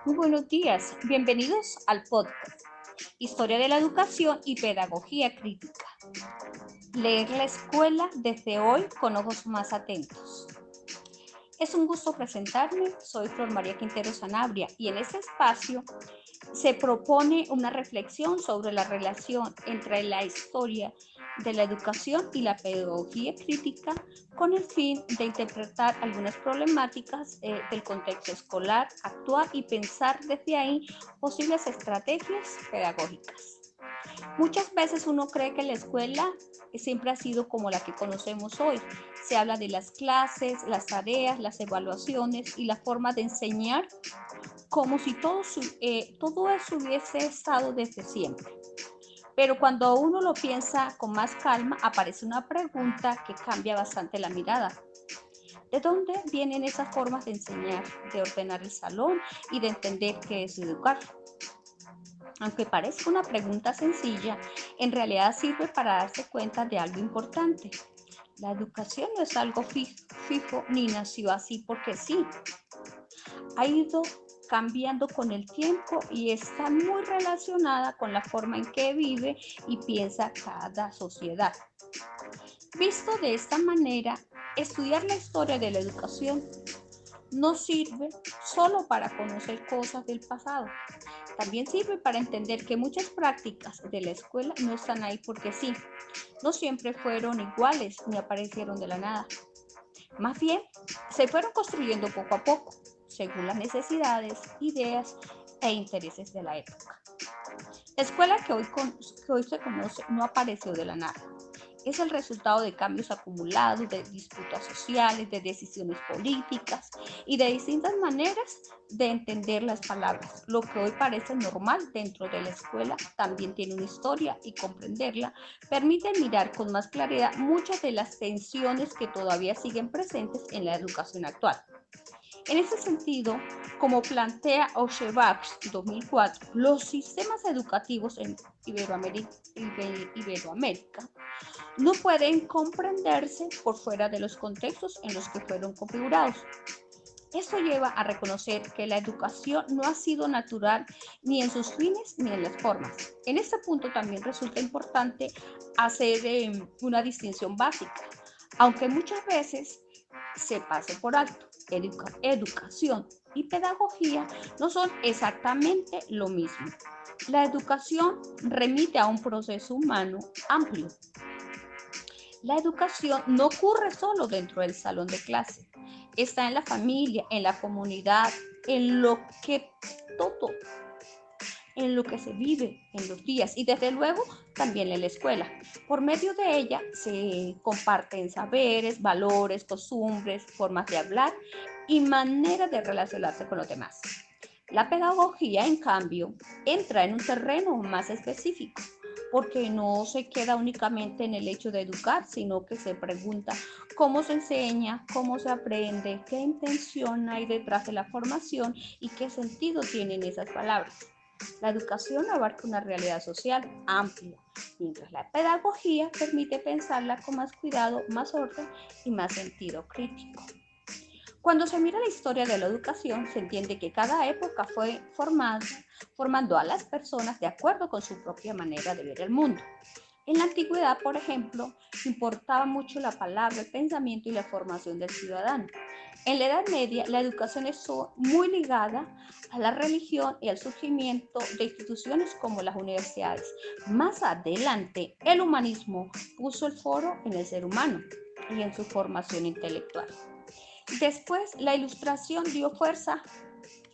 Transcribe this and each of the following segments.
Muy buenos días, bienvenidos al podcast Historia de la Educación y Pedagogía Crítica. Leer la escuela desde hoy con ojos más atentos. Es un gusto presentarme, soy Flor María Quintero Sanabria y en este espacio se propone una reflexión sobre la relación entre la historia de la educación y la pedagogía crítica con el fin de interpretar algunas problemáticas del contexto escolar actual y pensar desde ahí posibles estrategias pedagógicas. Muchas veces uno cree que la escuela siempre ha sido como la que conocemos hoy. Se habla de las clases, las tareas, las evaluaciones y la forma de enseñar como si todo eso hubiese estado desde siempre. Pero cuando uno lo piensa con más calma, aparece una pregunta que cambia bastante la mirada. ¿De dónde vienen esas formas de enseñar, de ordenar el salón y de entender qué es educar? Aunque parezca una pregunta sencilla, en realidad sirve para darse cuenta de algo importante. La educación no es algo fijo ni nació así porque sí. Ha ido cambiando con el tiempo y está muy relacionada con la forma en que vive y piensa cada sociedad. Visto de esta manera, estudiar la historia de la educación no sirve solo para conocer cosas del pasado, también sirve para entender que muchas prácticas de la escuela no están ahí porque sí, no siempre fueron iguales ni aparecieron de la nada. Más bien, se fueron construyendo poco a poco, según las necesidades, ideas e intereses de la época. La escuela que hoy se conoce no apareció de la nada. Es el resultado de cambios acumulados, de disputas sociales, de decisiones políticas y de distintas maneras de entender las palabras. Lo que hoy parece normal dentro de la escuela también tiene una historia y comprenderla permite mirar con más claridad muchas de las tensiones que todavía siguen presentes en la educación actual. En ese sentido, como plantea Oshevach 2004, los sistemas educativos en Iberoamérica no pueden comprenderse por fuera de los contextos en los que fueron configurados. Esto lleva a reconocer que la educación no ha sido natural ni en sus fines ni en las formas. En este punto también resulta importante hacer una distinción básica, aunque muchas veces se pase por alto. Educación y pedagogía no son exactamente lo mismo. La educación remite a un proceso humano amplio. La educación no ocurre solo dentro del salón de clase, está en la familia, en la comunidad, en lo que todo, en lo que se vive en los días y desde luego también en la escuela. Por medio de ella se comparten saberes, valores, costumbres, formas de hablar y maneras de relacionarse con los demás. La pedagogía, en cambio, entra en un terreno más específico, porque no se queda únicamente en el hecho de educar, sino que se pregunta cómo se enseña, cómo se aprende, qué intención hay detrás de la formación y qué sentido tienen esas palabras. La educación abarca una realidad social amplia, mientras la pedagogía permite pensarla con más cuidado, más orden y más sentido crítico. Cuando se mira la historia de la educación, se entiende que cada época fue formando a las personas de acuerdo con su propia manera de ver el mundo. En la antigüedad, por ejemplo, importaba mucho la palabra, el pensamiento y la formación del ciudadano. En la Edad Media, la educación estuvo muy ligada a la religión y al surgimiento de instituciones como las universidades. Más adelante, el humanismo puso el foro en el ser humano y en su formación intelectual. Después, la ilustración dio fuerza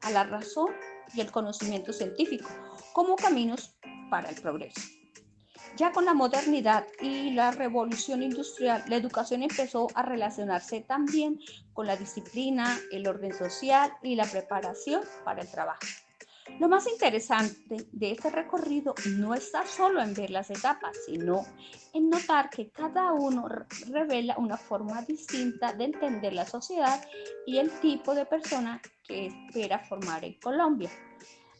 a la razón y el conocimiento científico como caminos para el progreso. Ya con la modernidad y la revolución industrial, la educación empezó a relacionarse también con la disciplina, el orden social y la preparación para el trabajo. Lo más interesante de este recorrido no está solo en ver las etapas, sino en notar que cada uno revela una forma distinta de entender la sociedad y el tipo de persona que espera formar en Colombia.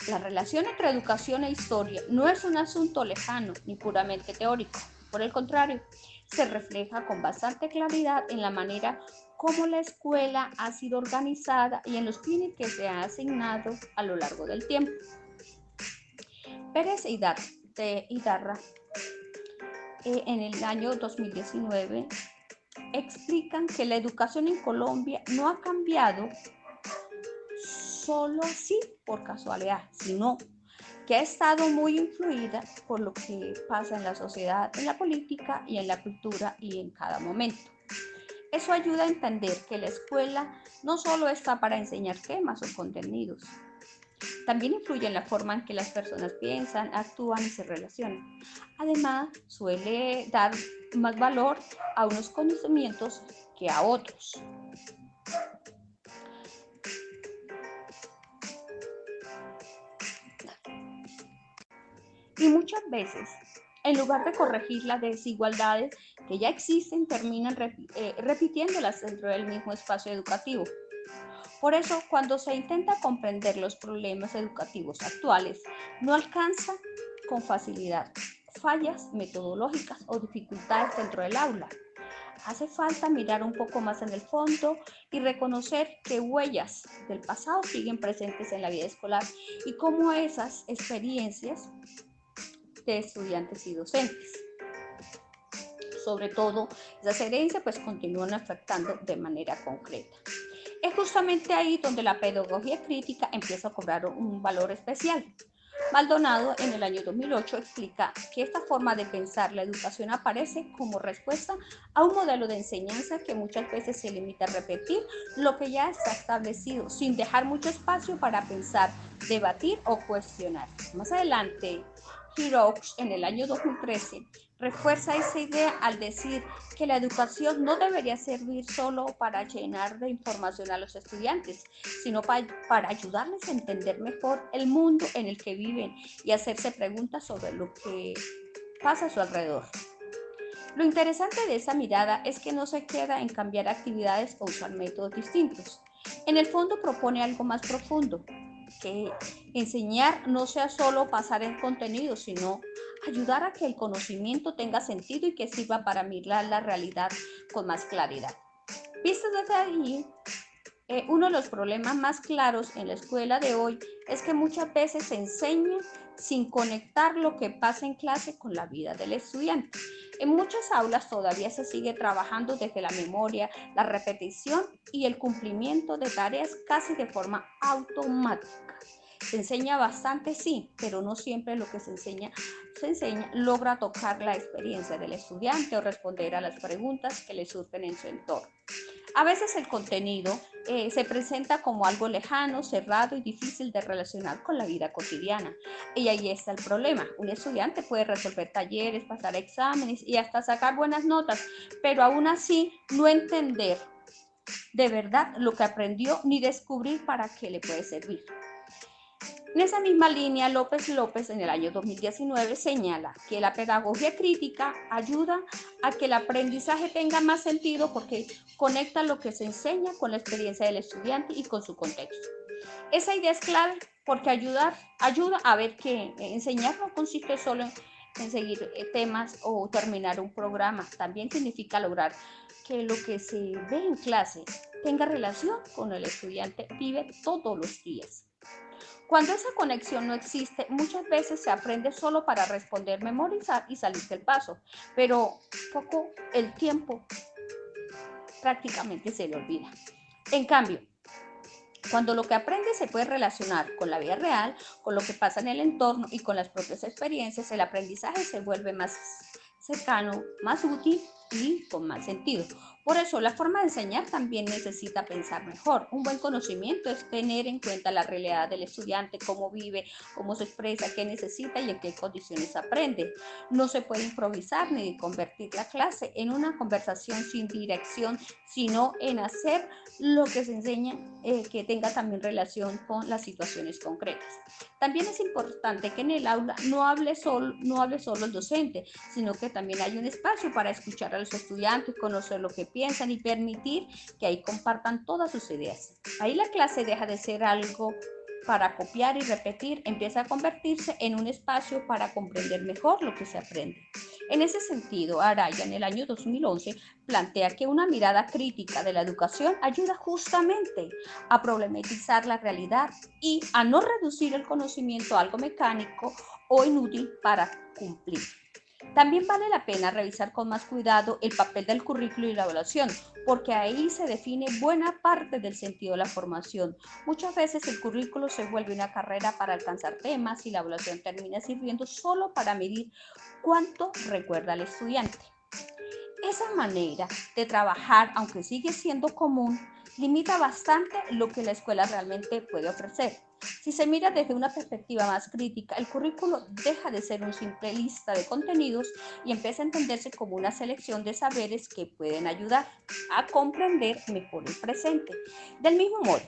La relación entre educación e historia no es un asunto lejano ni puramente teórico. Por el contrario, se refleja con bastante claridad en la manera cómo la escuela ha sido organizada y en los fines que se ha asignado a lo largo del tiempo. Pérez Idarra en el año 2019 explican que la educación en Colombia no ha cambiado solo así por casualidad, sino que ha estado muy influida por lo que pasa en la sociedad, en la política y en la cultura y en cada momento. Eso ayuda a entender que la escuela no solo está para enseñar temas o contenidos, también influye en la forma en que las personas piensan, actúan y se relacionan. Además, suele dar más valor a unos conocimientos que a otros. Y muchas veces, en lugar de corregir las desigualdades que ya existen, terminan repitiéndolas dentro del mismo espacio educativo. Por eso, cuando se intenta comprender los problemas educativos actuales, no alcanza con facilidad fallas metodológicas o dificultades dentro del aula. Hace falta mirar un poco más en el fondo y reconocer que huellas del pasado siguen presentes en la vida escolar y cómo esas experiencias de estudiantes y docentes, sobre todo esas herencias, pues continúan afectando de manera concreta. Es justamente ahí donde la pedagogía crítica empieza a cobrar un valor especial. Maldonado en el año 2008 explica que esta forma de pensar la educación aparece como respuesta a un modelo de enseñanza que muchas veces se limita a repetir lo que ya está establecido, sin dejar mucho espacio para pensar, debatir o cuestionar. Más adelante, Hiraux en el año 2013 refuerza esa idea al decir que la educación no debería servir solo para llenar de información a los estudiantes, sino para ayudarles a entender mejor el mundo en el que viven y hacerse preguntas sobre lo que pasa a su alrededor. Lo interesante de esa mirada es que no se queda en cambiar actividades o usar métodos distintos. En el fondo propone algo más profundo, que enseñar no sea solo pasar el contenido, sino ayudar a que el conocimiento tenga sentido y que sirva para mirar la realidad con más claridad. Visto desde allí, uno de los problemas más claros en la escuela de hoy es que muchas veces se enseña sin conectar lo que pasa en clase con la vida del estudiante. En muchas aulas todavía se sigue trabajando desde la memoria, la repetición y el cumplimiento de tareas casi de forma automática. Se enseña bastante, sí, pero no siempre lo que se enseña logra tocar la experiencia del estudiante o responder a las preguntas que le surgen en su entorno. A veces el contenido se presenta como algo lejano, cerrado y difícil de relacionar con la vida cotidiana. Y ahí está el problema. Un estudiante puede resolver talleres, pasar exámenes y hasta sacar buenas notas, pero aún así no entender de verdad lo que aprendió ni descubrir para qué le puede servir. En esa misma línea, López en el año 2019 señala que la pedagogía crítica ayuda a que el aprendizaje tenga más sentido porque conecta lo que se enseña con la experiencia del estudiante y con su contexto. Esa idea es clave porque ayuda a ver que enseñar no consiste solo en seguir temas o terminar un programa. También significa lograr que lo que se ve en clase tenga relación con el estudiante vive todos los días. Cuando esa conexión no existe, muchas veces se aprende solo para responder, memorizar y salir del paso, pero poco el tiempo prácticamente se le olvida. En cambio, cuando lo que aprende se puede relacionar con la vida real, con lo que pasa en el entorno y con las propias experiencias, el aprendizaje se vuelve más cercano, más útil y con más sentido. Por eso, la forma de enseñar también necesita pensar mejor. Un buen conocimiento es tener en cuenta la realidad del estudiante, cómo vive, cómo se expresa, qué necesita y en qué condiciones aprende. No se puede improvisar ni convertir la clase en una conversación sin dirección, sino en hacer lo que se enseña que tenga también relación con las situaciones concretas. También es importante que en el aula no hable solo el docente, sino que también hay un espacio para escuchar a los estudiantes, conocer lo que piensan y permitir que ahí compartan todas sus ideas. Ahí la clase deja de ser algo para copiar y repetir, empieza a convertirse en un espacio para comprender mejor lo que se aprende. En ese sentido, Araya en el año 2011 plantea que una mirada crítica de la educación ayuda justamente a problematizar la realidad y a no reducir el conocimiento a algo mecánico o inútil para cumplir. También vale la pena revisar con más cuidado el papel del currículo y la evaluación, porque ahí se define buena parte del sentido de la formación. Muchas veces el currículo se vuelve una carrera para alcanzar temas y la evaluación termina sirviendo solo para medir cuánto recuerda el estudiante. Esa manera de trabajar, aunque sigue siendo común, limita bastante lo que la escuela realmente puede ofrecer. Si se mira desde una perspectiva más crítica, el currículo deja de ser una simple lista de contenidos y empieza a entenderse como una selección de saberes que pueden ayudar a comprender mejor el presente. Del mismo modo,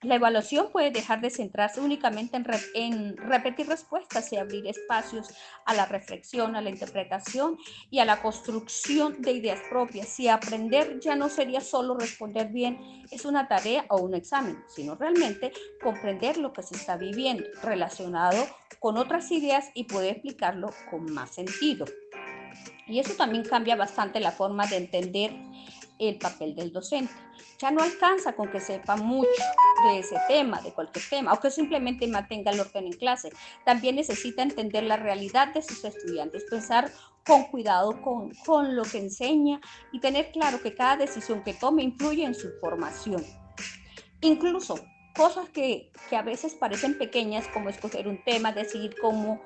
la evaluación puede dejar de centrarse únicamente en repetir respuestas y abrir espacios a la reflexión, a la interpretación y a la construcción de ideas propias. Si aprender ya no sería solo responder bien, es una tarea o un examen, sino realmente comprender lo que se está viviendo relacionado con otras ideas y poder explicarlo con más sentido. Y eso también cambia bastante la forma de entender el papel del docente. Ya no alcanza con que sepa mucho de ese tema, de cualquier tema, o que simplemente mantenga el orden en clase. También necesita entender la realidad de sus estudiantes, pensar con cuidado con lo que enseña y tener claro que cada decisión que tome influye en su formación. Incluso cosas que a veces parecen pequeñas, como escoger un tema, decidir cómo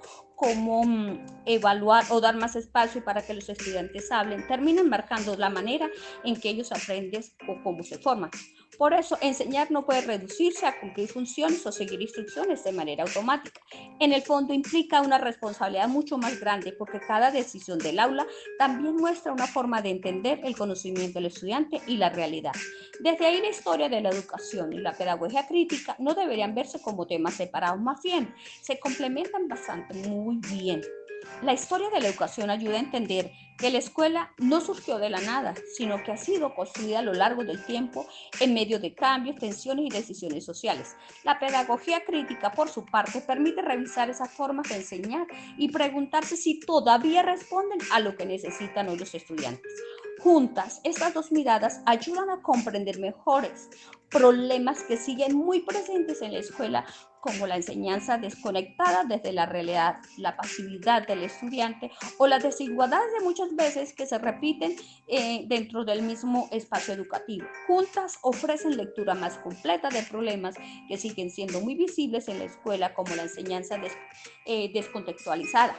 evaluar o dar más espacio para que los estudiantes hablen, terminan marcando la manera en que ellos aprenden o cómo se forman. Por eso, enseñar no puede reducirse a cumplir funciones o seguir instrucciones de manera automática. En el fondo implica una responsabilidad mucho más grande porque cada decisión del aula también muestra una forma de entender el conocimiento del estudiante y la realidad. Desde ahí la historia de la educación y la pedagogía crítica no deberían verse como temas separados, más bien se complementan bastante muy bien. La historia de la educación ayuda a entender que la escuela no surgió de la nada, sino que ha sido construida a lo largo del tiempo en medio de cambios, tensiones y decisiones sociales. La pedagogía crítica, por su parte, permite revisar esas formas de enseñar y preguntarse si todavía responden a lo que necesitan hoy los estudiantes. Juntas, estas dos miradas ayudan a comprender mejores problemas que siguen muy presentes en la escuela, como la enseñanza desconectada desde la realidad, la pasividad del estudiante o las desigualdades de muchas veces que se repiten dentro del mismo espacio educativo. Juntas ofrecen lectura más completa de problemas que siguen siendo muy visibles en la escuela, como la enseñanza descontextualizada,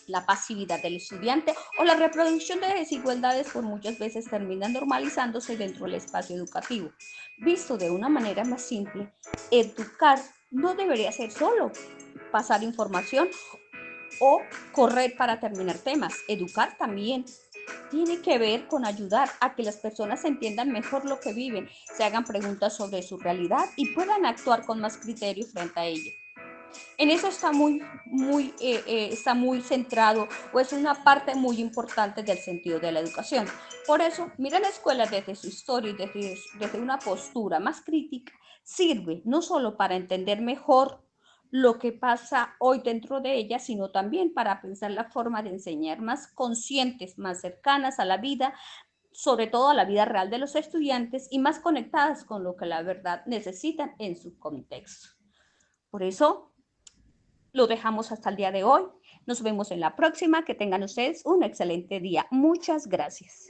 la pasividad del estudiante o la reproducción de desigualdades por muchas veces terminan normalizándose dentro del espacio educativo. Visto de una manera más simple, educar no debería ser solo pasar información o correr para terminar temas. Educar también tiene que ver con ayudar a que las personas entiendan mejor lo que viven, se hagan preguntas sobre su realidad y puedan actuar con más criterio frente a ella. En eso está muy centrado o es una parte muy importante del sentido de la educación. Por eso, mira la escuela desde su historia y desde una postura más crítica, sirve no solo para entender mejor lo que pasa hoy dentro de ella, sino también para pensar la forma de enseñar más conscientes, más cercanas a la vida, sobre todo a la vida real de los estudiantes y más conectadas con lo que la verdad necesitan en su contexto. Por eso, lo dejamos hasta el día de hoy. Nos vemos en la próxima. Que tengan ustedes un excelente día. Muchas gracias.